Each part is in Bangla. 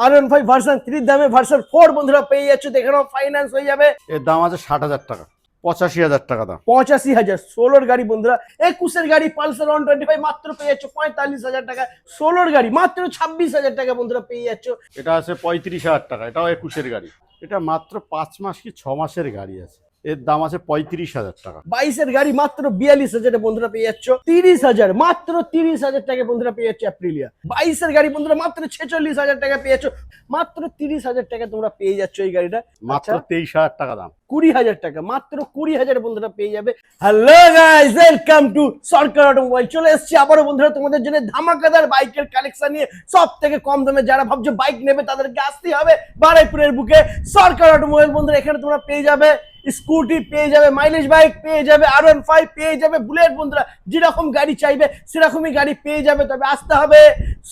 R15 ভার্সন 3 দামে ভার্সন 4 বন্ধুরা পেয়ে যাচ্ছে, দেখে নাও ফাইন্যান্স হয়ে যাবে। এর দাম আছে 60,000 টাকা, 85,000 টাকা দাম। 85,000 16 গাড়ি বন্ধুরা, 21 গাড়ি পালসার 125 মাত্র পেয়ে যাচ্ছে 45,000 টাকা। 16 গাড়ি মাত্র 26,000 টাকা বন্ধুরা পেয়ে যাচ্ছে। এটা আছে 35,000 টাকা, এটাও 21 গাড়ি। এটা মাত্র 5 মাস কি 6 মাসের গাড়ি আছে, এর দাম আছে 35,000 টাকা। 22 গাড়ি মাত্র 42,000 বন্ধুরা পেয়ে যাচ্ছে। 30,000 মাত্র 30,000 টাকা বন্ধুরা পেয়ে যাচ্ছে অ্যাপ্রিলিয়া। 22 গাড়ি বন্ধুরা মাত্র 46,000 টাকা পেয়ে যাচ্ছে। মাত্র 30,000 টাকা তোমরা পেয়ে যাচ্ছ এই গাড়িটা। মাত্র 23,000 টাকা দাম। 20,000 টাকা, মাত্র 20,000 বন্ধুরা পেয়ে যাবে। Hello guys, welcome to Sarkar automobile. চলে এসেছি আবারও বন্ধুরা তোমাদের জন্য ধামাকাদার বাইকের কালেকশন নিয়ে। সব থেকে কম দামে যারা ভাবছো বাইক নেবে তাদেরকে আসতে হবে বারুইপুরের বুকে সরকার অটোমোবাইল। বন্ধুরা এখানে তোমরা পেয়ে যাবে স্কুটি, পেয়ে যাবে মাইলেজ বাইক, পেয়ে যাবে R15, পেয়ে যাবে বুলেট। বন্ধুরা যেরকম গাড়ি চাইবে সেরকমই গাড়ি পেয়ে যাবে, তবে আসতে হবে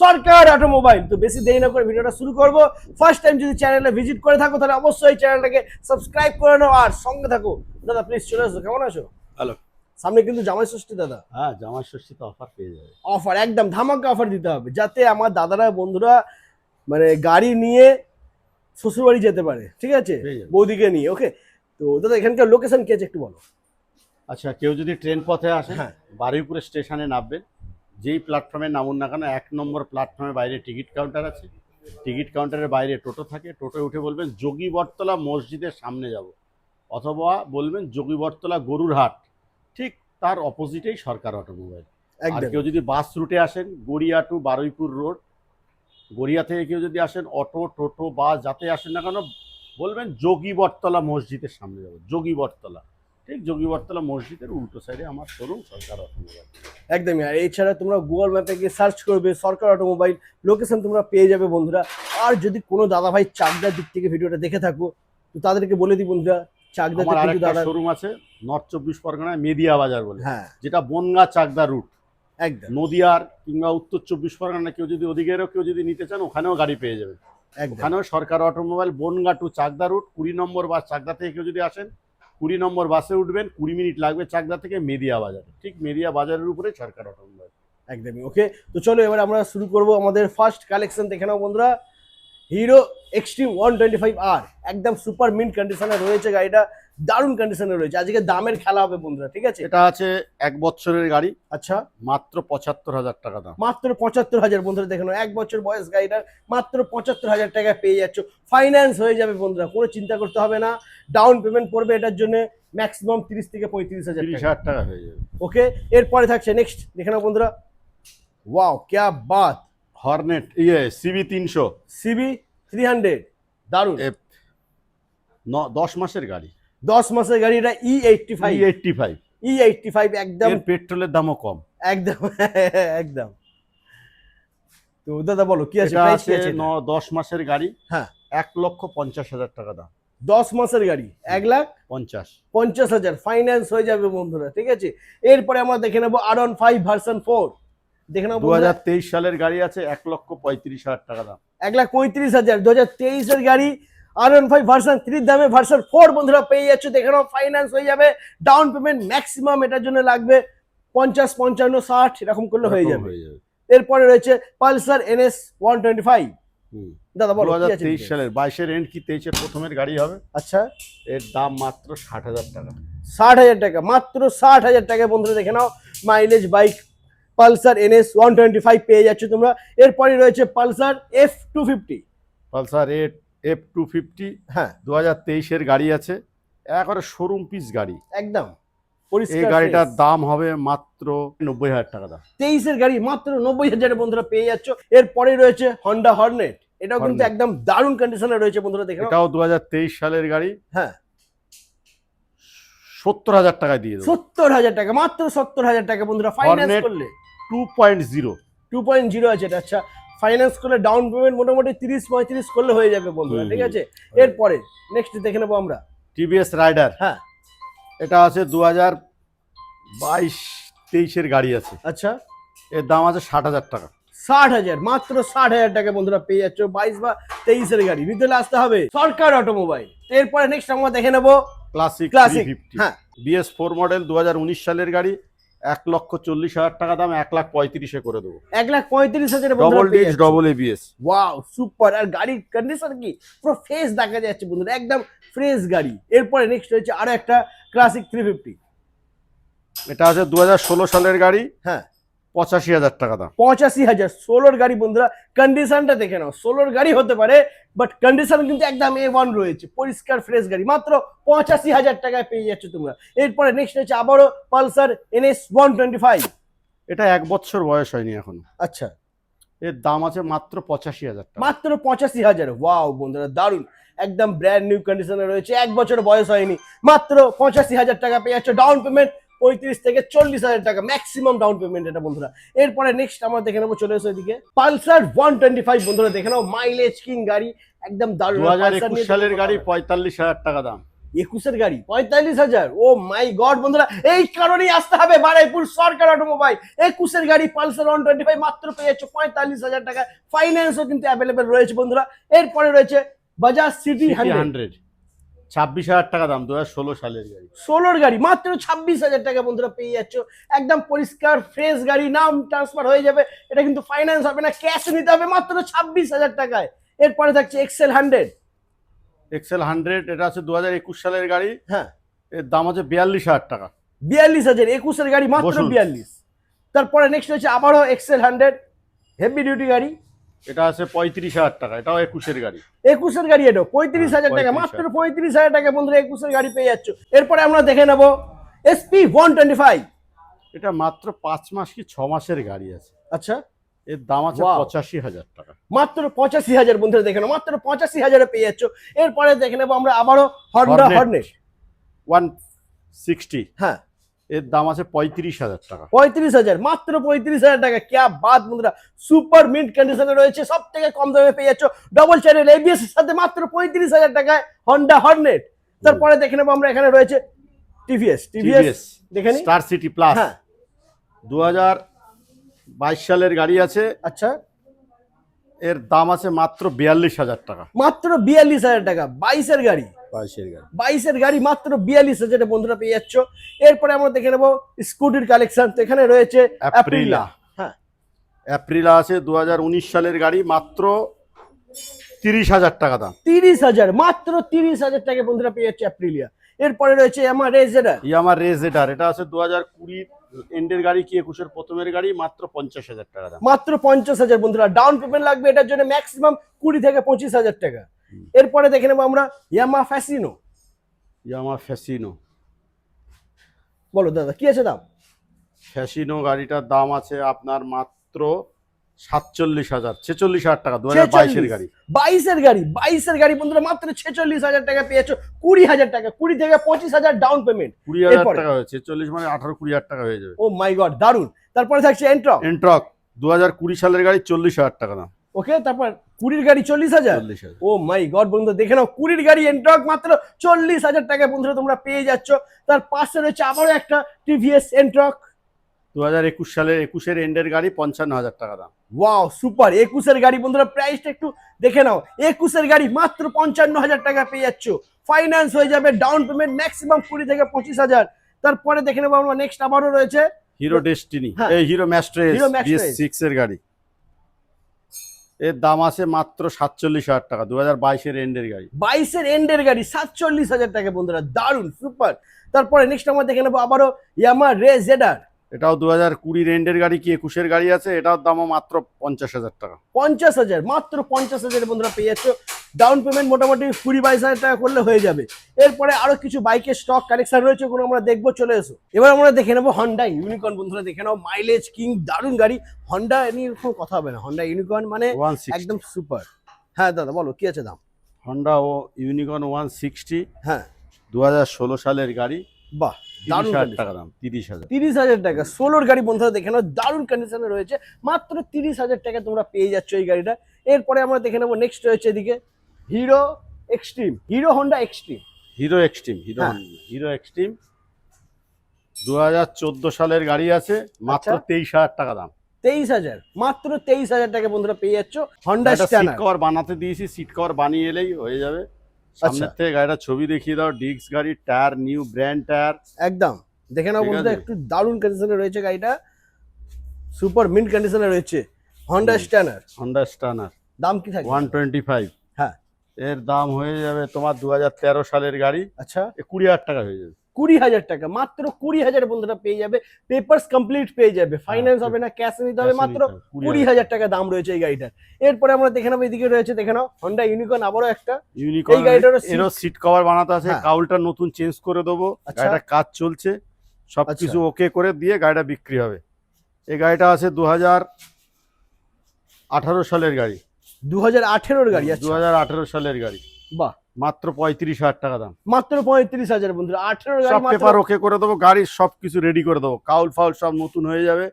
সরকার অটোমোবাইল। তো বেশি দেরি না করে ভিডিওটা শুরু করব। ফার্স্ট টাইম যদি চ্যানেলে ভিজিট করে থাকো তাহলে অবশ্যই চ্যানেলটাকে সাবস্ক্রাইব করে নাও আর সঙ্গে থাকো। দাদা প্লিজ চলে আসো, কেমন আছো? হ্যালো। সামনে কিন্তু জামাই ষষ্ঠী দাদা। হ্যাঁ, জামাই ষষ্ঠীতে অফার পেয়ে যাবে। অফার একদম ধামাকা অফার দিতে হবে, যাতে আমার দাদারা বন্ধুরা মানে গাড়ি নিয়ে শ্বশুরবাড়ি যেতে পারে, ঠিক আছে, বৌদিকে নিয়ে। ওকে, তো দাদা এখানকার লোকেশন কি আছে একটু বলো। আচ্ছা, কেউ যদি ট্রেন পথে আসে, হ্যাঁ, বারুইপুর স্টেশনে নামবেন। যেই প্ল্যাটফর্মে নামুন না কেন, 1 নম্বর প্ল্যাটফর্মের বাইরে টিকিট কাউন্টার আছে। টিকিট কাউন্টারের বাইরে টোটো থাকে, টোটোয় উঠে বলবেন যোগী বটতলা মসজিদের সামনে যাব, অথবা বলবেন যোগী বটতলা গরুর হাট, ঠিক তার অপোজিটেই সরকার অটোমোবাইল। আর একদম। কেউ যদি বাস রুটে আসেন, গড়িয়া টু বারুইপুর রোড, গড়িয়া থেকে কেউ যদি আসেন অটো, টোটো, বাস যাতে আসেন না কেন বলবেন যোগী বটতলা মসজিদের সামনে যাব, যোগী বটতলা, ঠিক যোগী বটতলা মসজিদের উল্টো সাইডে আমার শোরুম সরকার অটোমোবাইল। একদমই। আর এছাড়া তোমরা গুগল ম্যাপে গিয়ে সার্চ করবে সরকার অটোমোবাইল, লোকেশন তোমরা পেয়ে যাবে বন্ধুরা। আর যদি কোনো দাদা ভাই চাকদার দিক থেকে ভিডিওটা দেখে থাকো তো তাদেরকে বলে দিই বন্ধুরা, চাকদা আমার থেকে আরেকটা দাদা। শোরুম আছে নর্থ 24 পরগনায় মেদিয়া বাজার বলে, হ্যাঁ যেটা বনগা চাকদা রুট। একদম নদিয়ার কিংবা উত্তর 24 পরগনা কেউ যদি ওদিকেরও কেউ যদি নিতে চান, ওখানেও গাড়ি পেয়ে যাবেন। একদম ওখানেও Sarkar automobile, Bangaon to Chakdaha route, 20 নম্বর বাস। চাকদা থেকে কেউ যদি আসেন 20 নম্বর বাসে উঠবেন, 20 মিনিট লাগবে চাকদা থেকে মেদিয়া বাজারে, ঠিক মেদিয়া বাজারের উপরে সরকার অটোমোবাইল। একদমই। ওকে, তো চলো এবার আমরা শুরু করব আমাদের ফার্স্ট কালেকশন। দেখে নাও বন্ধুরা, হিরো এক্সট্রিম 125R একদম সুপার মিন্ট কন্ডিশনে রয়েছে গাড়িটা, দারুণ কন্ডিশনে রয়েছে। আজকে দামের খেলা হবে বন্ধুরা, ঠিক আছে। এটা আছে 1 বছরের গাড়ি, আচ্ছা, মাত্র 75,000 টাকা দাম। মাত্র 75,000 বন্ধুরা। দেখে নাও 1 বছর বয়স গাড়িটার, মাত্র 75,000 টাকা পেয়ে যাচ্ছ। ফাইন্যান্স হয়ে যাবে বন্ধুরা, কোনো চিন্তা করতে হবে না। ডাউন পেমেন্ট পড়বে এটার জন্য ম্যাক্সিমাম 30 থেকে 35,000 টাকা। 30,000 টাকা হয়ে যাবে। ওকে, এরপরে থাকছে নেক্সট। দেখে নাও বন্ধুরা, ওয়াও ক্যা বাত, হর্নেট সিবি 300 সিবি 300 দারুণ। 10 মাসের গাড়ি, 10 মাসের গাড়ি, এটা E85 E85। E85 একদম এর পেট্রোলের দামও কম। একদম একদম। তো দাদা বলো কি আছে, এটা প্রাইস কি আছে আছে? 10 মাসের গাড়ি, হ্যাঁ, 1,50,000 টাকা দাম। 10 মাসের গাড়ি 1,50,000 ফাইন্যান্স হয়ে যাবে বন্ধুরা, ঠিক আছে। এরপরে আমরা দেখে নেবো R15 ভার্সন 4। দেখে নেবো 2023 সালের গাড়ি আছে, 1,35,000 টাকা দাম। 1,35,000 2023 এর গাড়ি R15 ভার্সন 3 দামে ভার্সন 4 বন্ধুরা পেয়ে যাচ্ছে। দেখে নাও ফাইন্যান্স হয়ে যাবে। ডাউন পেমেন্ট ম্যাক্সিমাম এটার জন্য লাগবে 50, 55, 60 এরকম করলে হয়ে যাবে। এরপরে রয়েছে পালসার NS 125। দাদা বলো কি আছে? 2023 সালের 22 এন্ড কি 23 এর প্রথমের গাড়ি হবে। আচ্ছা, এর দাম মাত্র 60,000 টাকা। 60,000 টাকা, মাত্র 60,000 টাকা বন্ধুরা। দেখে নাও মাইলেজ বাইক পালসার NS 125 পেয়ে যাচ্ছে তোমরা। এরপরে রয়েছে পালসার F250। পালসার F250, হ্যাঁ 2023 এর গাড়ি আছে, একবারে শোরুম পিস গাড়ি একদম এই পরিষ্কার। গাড়িটার দাম হবে মাত্র 90,000 টাকা দাম। 23 এর গাড়ি মাত্র 90,000 বন্ধুরা পেয়ে যাচ্ছ। এরপরে রয়েছে হন্ডা হর্নেট, এটাও কিন্তু হর্নেট। একদম দারুণ কন্ডিশনে রয়েছে বন্ধুরা। দেখে নাও এটাও 2023 সালের গাড়ি, হ্যাঁ 70,000 টাকায় দিয়ে দেবো। 70,000 টাকা, মাত্র 70,000 টাকা বন্ধুরা ফাইন্যান্স হর্নেট করলে। 2.0 2.0 আছে এটা। আচ্ছা, ফাইন্যান্স করলে ডাউন পেমেন্ট মোটামুটি 30-35 করলে হয়ে যাবে বন্ধুরা, ঠিক আছে। এরপরে নেক্সট দেখে নেবো আমরা টিভিএস রাইডার। হ্যাঁ, এটা আছে 2022-23 এর গাড়ি আছে, আচ্ছা এর দাম আছে 60,000 টাকা। 60,000, মাত্র 60,000 টাকা বন্ধুরা পেয়ে যাচ্ছ। 22 বা 23 এর গাড়ি নিতে হলে আসতে হবে সরকার অটোমোবাইল। এরপরে নেক্সট আমরা দেখে নেবো ক্লাসিক ক্লাসিক। 350, হ্যাঁ BS4 মডেল, 2019 সালের গাড়ি, 1,40,000 টাকা দাম, 1,35,000 করে দেবো। 1,35,000 double disc double ABS. Wow super. আর গাড়ির কন্ডিশন কি পুরো ফ্রেশ দেখা যাচ্ছে বন্ধুরা, একদম ফ্রেশ গাড়ি। এরপরে নেক্সট হচ্ছে আরো একটা ক্লাসিক 350। এটা আছে 2016 সালের গাড়ি, হ্যাঁ 85,000 টাকা দাম। 85,000 ষোলোর গাড়ি বন্ধুরা, কন্ডিশনটা দেখে নাও। ষোলোর গাড়ি হতে পারে বাট কন্ডিশন কিন্তু একদম A1 রয়েছে, পরিষ্কার ফ্রেশ গাড়ি, মাত্র 85,000 টাকায় পেয়ে যাচ্ছ তোমরা। এরপরে নেক্সট হচ্ছে আবারও পালসার NS 125। এটা 1 বছর বয়স হয়নি এখনো। আচ্ছা, এর দাম আছে মাত্র 85,000 টাকা। মাত্র 85,000। ওয়াও বন্ধুরা দারুন, একদম ব্র্যান্ড নিউ কন্ডিশনে রয়েছে, 1 বছর বয়স হয়নি, মাত্র 85,000 টাকা পেয়ে যাচ্ছ। ডাউন পেমেন্ট 35 থেকে 40,000 টাকা ম্যাক্সিমাম ডাউন পেমেন্ট এটা বন্ধুরা। এরপরে নেক্সট আমরা দেখে নেবো, চলে এসো এদিকে, পালসার 125 বন্ধুরা দেখে নাও, মাইলেজ কিং গাড়ি, একদম দারুণ। 2021 সালের গাড়ি, 45,000 টাকা দাম। 21-এর গাড়ি 45,000। ও মাই গড বন্ধুরা, এই কারণেই আসতে হবে বারাইপুর সরকার অটোমোবাইল। 21-এর গাড়ি পালসার 125 মাত্র পেয়ে যাচ্ছ 45,000 টাকা। ফাইন্যান্সও কিন্তু অ্যাভেলেবেল রয়েছে বন্ধুরা। এরপরে রয়েছে বাজাজ সিটি 100, 26,000 টাকা দাম, 2016 সালের গাড়ি। 16-র গাড়ি মাত্র 26,000 টাকা বন্ধুরা পেয়ে যাচ্ছ। একদম পরিষ্কার ফ্রেশ গাড়ি, নাম ট্রান্সফার হয়ে যাবে, এটা কিন্তু ফাইন্যান্স হবে না, ক্যাশ নিতে হবে মাত্র 26,000 টাকায়। এরপরে থাকছে এক্সেল 100। এক্সেল 100 এটা আছে 2021 সালের গাড়ি, হ্যাঁ এর দাম আছে 42,000 টাকা। 42,000, 21-এর গাড়ি মাত্র বসুন। 42। তারপরে নেক্সট হচ্ছে আবারও এক্সেল 100 হেভি ডিউটি গাড়ি, এটা আছে 35,000 টাকা, এটাও 21-এর গাড়ি। 21-এর গাড়ি, এটাও 35,000 টাকা, 35,000 মাত্র 35,000 টাকা বন্ধুরা 21-এর গাড়ি পেয়ে যাচ্ছ। এরপরে আমরা দেখে নেবো SP 125। এটা মাত্র 5 মাস কি 6 মাসের গাড়ি আছে। আচ্ছা, এর দাম আছে Wow. 85,000 টাকা। মাত্র 85,000 বন্ধুরা দেখে নাও, মাত্র 85,000 পেয়ে যাচ্ছ। এরপরে দেখে নেবো আমরা আবারও হন্ডা হর্নেট 160, হ্যাঁ এর দাম আছে 35,000 টাকা। 35,000, মাত্র 35,000 টাকা। ক্যা বাত বন্ধুরা, সুপার মিন্ট কন্ডিশনে রয়েছে, সব থেকে কম দামে পেয়ে যাচ্ছ ডবল চ্যানেল ABS এর সাথে মাত্র 35,000 টাকায় হন্ডা হর্নেট। তারপরে দেখে নেবো আমরা এখানে রয়েছে টিভিএস দেখে নিই। স্টার সিটি প্লাস, হ্যাঁ 2022 সালের গাড়ি আছে, আচ্ছা, এর দাম আছে মাত্র 42,000 টাকা। মাত্র 42,000 টাকা। 22-এর গাড়ি, 22-এর গাড়ি। 22-এর গাড়ি মাত্র 42,000 বন্ধুরা পেয়ে যাচ্ছ। এরপরে আমরা দেখে নেবো স্কুটির কালেকশন। তো এখানে রয়েছে অ্যাপ্রিলা, হ্যাঁ অ্যাপ্রিলা আছে 2019 সালের গাড়ি, মাত্র 30,000 টাকা দাম। 30,000, মাত্র 30,000 টাকা বন্ধুরা পেয়ে যাচ্ছে অ্যাপ্রিলিয়া। এরপরে রয়েছে আমার রেজেডার, ইয়ামার রেজেডার, এটা আছে 2020 এন্ডের গাড়ি কি 21-এর প্রথমের গাড়ি, মাত্র 50,000 টাকা দাম। মাত্র 50,000 বন্ধুরা। ডাউন পেমেন্ট লাগবে এটার জন্য ম্যাক্সিমাম 20 থেকে 25,000 টাকা। এরপরে দেখে নেবো আমরা ইয়ামা ফ্যাসিনো। ইয়ামা ফ্যাসিনো, বলো দাদা কি আছে দাম? ফ্যাসিনো গাড়িটার দাম আছে আপনার মাত্র 46,000 টাকা, 2022-এর গাড়ি। 22-এর গাড়ি, 22-এর গাড়ি বন্ধুরা মাত্র 46,000 টাকা পেয়েছো। 20,000 টাকা, 20 থেকে 25,000 ডাউন পেমেন্ট। 20,000 টাকা হয়েছে, 46 মানে 18-20,000 টাকা হয়ে যাবে। ও মাই গড দারুন। তারপরে থাকছে এন্ট্রক, এন্ট্রক 2020 সালের গাড়ি, 40,000 টাকা দাম। ওকে। তারপর 20-এর গাড়ি 40,000। 40,000। ও মাই গড বন্ধুরা দেখে নাও, 20-এর গাড়ি এন্ট্রক মাত্র 40,000 টাকা বন্ধুরা তোমরা পেয়ে যাচ্ছ। তার পাশে রয়েছে আবারও একটা টিভিএস এন্ট্রক, 2021 সালের 21-এর এন্ডের গাড়ি, 55,000 টাকা দাম। Wow super. 21-এর গাড়ি বন্ধুরা প্রাইসটা একটু দেখে নাও, 21-এর গাড়ি মাত্র 55,000 টাকা পেয়ে যাচ্ছ। ফাইন্যান্স হয়ে যাবে, ডাউন পেমেন্ট ম্যাক্সিমাম 20 থেকে 25,000। তারপরে দেখে নেবো আমরা নেক্সট আবারও রয়েছে হিরো ডেস্টিনি, হ্যাঁ। এই হিরো ম্যাস্ট্রেস হিরো ম্যাস্ট্রেস। BS6 এর গাড়ি, এর দাম আছে মাত্র 47,000 টাকা, 2022-এর এন্ডের গাড়ি। 22-এর এন্ডের গাড়ি 47,000 টাকা বন্ধুরা, দারুন সুপার। তারপরে নেক্সট আমরা দেখে নেবো আবারও ইয়ামা রেজেডার, এটাও 2020 এন্ডের গাড়ি কি 21-এর গাড়ি আছে, এটার দামও মাত্র 50,000 টাকা। 50,000, মাত্র 50,000 বন্ধুরা পেয়ে যাচ্ছ। ডাউন পেমেন্ট মোটামুটি 20-22,000 টাকা করলে হয়ে যাবে। এরপরে আরো কিছু বাইকের স্টক কালেকশন রয়েছে, ওগুলো আমরা দেখবো, চলে এসো। এবার আমরা দেখে নেবো হন্ডা ইউনিকর্ন বন্ধুরা দেখে নাও, মাইলেজ কিং দারুন গাড়ি। হন্ডা নিয়ে কোনো কথা হবে না, হন্ডা ইউনিকর্ন মানে 160, একদম সুপার। হ্যাঁ দাদা বলো কি আছে দাম? হন্ডা ও ইউনিকর্ন 160, হ্যাঁ 2016 সালের গাড়ি, বাহ দারুন 30,000 টাকা দাম। 30,000। 30,000 টাকা 16-র গাড়ি বন্ধুরা দেখে নাও, দারুন কন্ডিশনে রয়েছে, মাত্র 30,000 টাকা তোমরা পেয়ে যাচ্ছ এই গাড়িটা। এরপরে আমরা দেখে নেবো নেক্সট রয়েছে এদিকে Hero Xtreme, Hero Honda Xtreme, Hero Xtreme, হ্যাঁ। হিরো এক্সট্রিম 2014 সালের গাড়ি আছে, মাত্র আচ্ছা। 23,000 টাকা দাম। 23,000, মাত্র 23,000 টাকা বন্ধুরা পেয়ে যাচ্ছ হন্ডা সিট স্ট্যান্ডার্ড। কভার বানাতে দিয়েছি, সিট কভার বানিয়ে এলেই হয়ে যাবে। সামনের থেকে গাড়িটা ছবি দেখিয়ে দাও, ডিস্ক গাড়ি, টায়ার নিউ ব্র্যান্ড টায়ার, একদম দেখে নাও ঠিক বন্ধুরা, আছে। একটু দারুণ কন্ডিশনে রয়েছে গাড়িটা, সুপার মিন্ট কন্ডিশনে রয়েছে। হন্ডা স্ট্যানার, হন্ডা স্টানার দাম কি থাকবে? 125। হ্যাঁ, এর দাম হয়ে যাবে তোমার 2013 সালের গাড়ি, আচ্ছা 20,000 টাকা হয়ে যাবে। 20,000 টাকা, মাত্র 20,000 বন্ধুরা পেয়ে যাবে। পেপারস কমপ্লিট পেয়ে যাবে, ফাইন্যান্স হবে না, ক্যাশ নিতে হবে। Cash এ মাত্র নিতে হবে, 20,000 টাকা দাম রয়েছে এই গাড়িটার। এরপরে আমরা দেখে নেবো, এদিকে রয়েছে দেখে নাও হন্ডা ইউনিকর্ন, আবারও একটা। ইউনিকর্ন, এই গাড়িটারও seat- এরও সিট কভার বানাতে আছে, হ্যাঁ। কাউলটা নতুন চেঞ্জ করে দেবো। আচ্ছা। গাড়িটা কাজ চলছে, সবকিছু ওকে করে দিয়ে গাড়িটা বিক্রি হবে। এই গাড়িটা আছে 2018 সালের গাড়ি, 2018 গাড়ি। আচ্ছা 2018 সালের গাড়ি, বাহ, মাত্র 35,000 টাকা দাম। মাত্র 35,000 বন্ধুরা, 18 গাড়ি সব মাত্র। পেপার ওকে করে দেবো, গাড়ির সবকিছু রেডি করে দেবো, কাউল ফাউল সব নতুন হয়ে যাবে,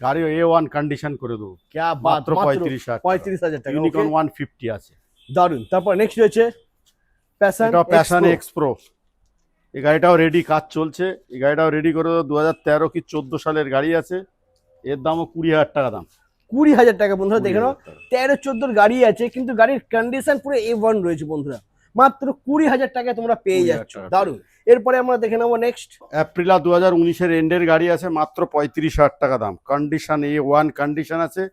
গাড়ি A1 কন্ডিশন করে দেবো। ক্যা বাত, মাত্র 35,000 35,000 টাকা। ইউনিকর্ন okay, 150 আছে। দারুন। তারপর নেক্সট রয়েছে প্যাশন, এটা প্যাশন এক্স প্রো। এই গাড়িটাও রেডি, কাজ চলছে। এই গাড়িটাও রেডি করে দেবো, 2013 কি 14 সালের গাড়ি আছে। এর দামও 20,000 টাকা দাম। 20,000 টাকা বন্ধুরা, দেখে নাও 20,000 টাকা। 13-14 গাড়ি আছে, কিন্তু গাড়ির কন্ডিশন পুরো A1 রয়েছে বন্ধুরা। মাত্র 20,000 টাকায় তোমরা পেয়ে 20,000 যাচ্ছ, টাকা। দারুন। এরপরে আমরা দেখে নেবো নেক্সট। অ্যাপ্রিলা 2019-এর এন্ডের গাড়ি আছে, মাত্র 35,000 টাকা দাম। কন্ডিশন A1 কন্ডিশন আছে।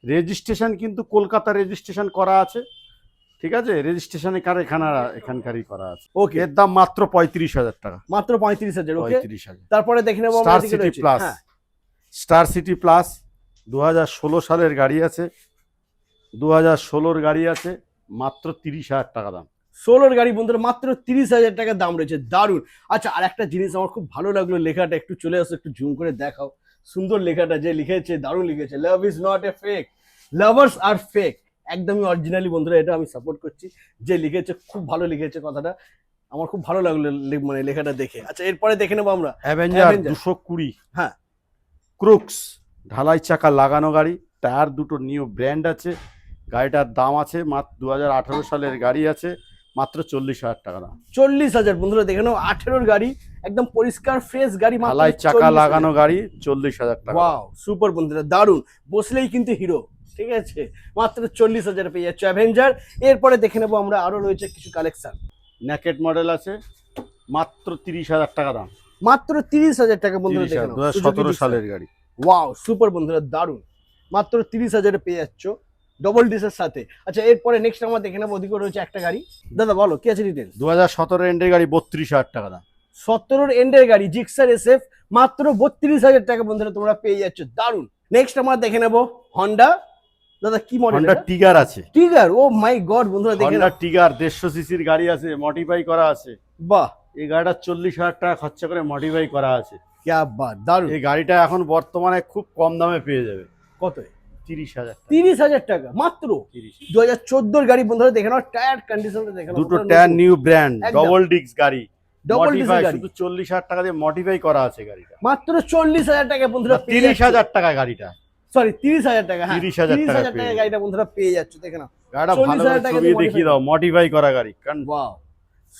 রেজিস্ট্রেশন কিন্তু কলকাতা রেজিস্ট্রেশন করা আছে, ঠিক আছে। রেজিস্ট্রেশনে এখানকারই করা আছে। ওকে, এর দাম মাত্র 35,000 টাকা। মাত্র 35,000। ওকে, 35,000। তারপরে দেখে নেবো আমরা স্টার এদিকে সিটি রয়েছে। প্লাস, হ্যাঁ, স্টার সিটি প্লাস 2016 সালের গাড়ি আছে, 2016-র গাড়ি আছে, মাত্র 30,000 টাকা দাম। 16 গাড়ি বন্ধুরা, মাত্র 30,000 টাকা দাম রয়েছে, দারুন। আচ্ছা, আর একটা জিনিস আমার খুব ভালো লাগলো, লেখাটা একটু চলে আসো, একটু জুম করে দেখাও। সুন্দর লেখাটা যে লিখেছে, দারুণ লিখেছে। Love is not a fake, lovers are fake. একদমই অরিজিনালি বন্ধুরা, এটা আমি সাপোর্ট করছি। যে লিখেছে খুব ভালো লিখেছে কথাটা, আমার খুব ভালো লাগলো মানে লেখাটা দেখে। আচ্ছা, এরপরে দেখে নেবো আমরা অ্যাভেঞ্জার Avenger। 220, হ্যাঁ, ক্রুক্স, ঢালাই চাকা লাগানো গাড়ি, টায়ার দুটো নিউ ব্র্যান্ড আছে। গাড়িটার দাম আছে মাত্র 2018 সালের গাড়ি আছে, মাত্র 40,000 টাকা দাম। 40,000 বন্ধুরা, দেখে নাও 18 গাড়ি, একদম পরিষ্কার ফ্রেশ গাড়ি, মাত্র ঢালাই চাকা 40,000 লাগানো গাড়ি, 40,000 টাকা। ওয়াও, সুপার বন্ধুরা, দারুন। বসলেই কিন্তু হিরো, ঠিক আছে। মাত্র 40,000 পেয়ে যাচ্ছে অ্যাভেঞ্জার। এরপরে দেখে নেবো আমরা, আরো রয়েছে কিছু কালেকশন। ন্যাকেট মডেল আছে, মাত্র 30,000 টাকা দাম। মাত্র 30,000 টাকা বন্ধুরা, দেখে 30,000, নাও 2017 সালের গাড়ি। ওয়াও, সুপার বন্ধুরা, দারুন। মাত্র 30,000 পেয়ে যাচ্ছ ডবল ডিসের সাথে। আচ্ছা, এরপরে নেক্সট আমরা দেখে নেবো, ওদিকে রয়েছে একটা গাড়ি। দাদা বলো কি আছে ডিটেল। 2017 এন্ডের গাড়ি, 32,000 টাকা দাম। 17 এন্ডের গাড়ি, জিক্সার SF, মাত্র 32,000 টাকা বন্ধুরা তোমরা পেয়ে যাচ্ছ, দারুন। নেক্সট আমরা দেখে নেবো হন্ডা। দাদা কি মডেল? হন্ডা টিগার আছে। টিগার, ও মাই গড বন্ধুরা, দেখে হন্ডা নাও। টিগার 150 সিসির গাড়ি আছে, মডিফাই করা আছে। বাহ, এই গাড়িটা 40,000 টাকা খরচা করে মডিফাই করা আছে। ক্যা বাত, দারুন। এই গাড়িটা এখন বর্তমানে খুব কম দামে পেয়ে যাবে। কত? 30,000 টাকা। 30,000 টাকা মাত্র। 30। 2014 গাড়ি বন্ধুরা, দেখে নাও টায়ার কন্ডিশনটা দেখে নাও। দুটো টায়ার নিউ ব্র্যান্ড, একদম। ডবল ডিস্ক গাড়ি, ডবল মডিফাই, গাড়ি, শুধু 40,000 টাকা দিয়ে মডিফাই করা আছে গাড়িটা। মাত্র 40,000 টাকা বন্ধুরা, 30,000 টাকা গাড়িটা, সরি 30,000 টাকা। হ্যাঁ, 30,000 টাকা 30,000 টাকা পেয়ে গাড়িটা বন্ধুরা পেয়ে যাচ্ছ, দেখে নাও। গাড়িটা ভালো 40,000 করে টাকা ছবি দিয়ে দেখিয়ে modify দাও, মডিফাই করা গাড়ি। কারণ ওয়াও,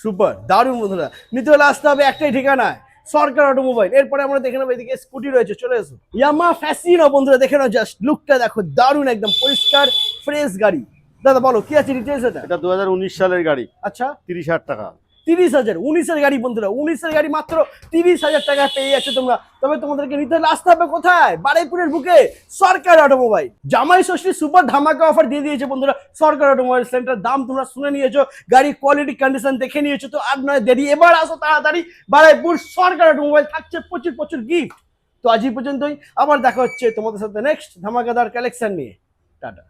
সুপার, দারুণ বন্ধুরা। নিতে হলে আসতে হবে একটাই ঠিকানায়, সরকার অটোমোবাইল। এরপরে আমরা দেখে নেবো, এদিকে স্কুটি রয়েছে, চলে এসো। ইয়ামা ফ্যাসিনো বন্ধুরা, দেখে নাও, জাস্ট লুকটা দেখো, দারুণ, একদম পরিষ্কার ফ্রেশ গাড়ি। দাদা বলো কি আছে ডিটেলস এটা। এটা 2019 সালের গাড়ি, আচ্ছা, 30,000 টাকা। 30,000, 19-এর গাড়ি বন্ধুরা, 19-এর গাড়ি মাত্র 30,000 টাকা পেয়ে যাচ্ছে তোমরা। তবে তোমাদেরকে নিতে হলে আসতে হবে কোথায়? বারুইপুরের বুকে সরকার অটোমোবাইল। জামাই ষষ্ঠী সুপার ধামাকা অফার দিয়ে দিয়েছে বন্ধুরা সরকার অটোমোবাইল সেন্টার। দাম তোমরা শুনে নিয়েছো, গাড়ি কোয়ালিটি কন্ডিশন দেখে নিয়েছো, তো আর নয় দেরি, এবার আসো তাড়াতাড়ি বারুইপুর সরকার অটোমোবাইল। থাকছে প্রচুর প্রচুর গিফট। তো আজ এই পর্যন্তই, আবার দেখা হচ্ছে তোমাদের সাথে নেক্সট ধামাকাদার কালেকশন নিয়ে। টাটা।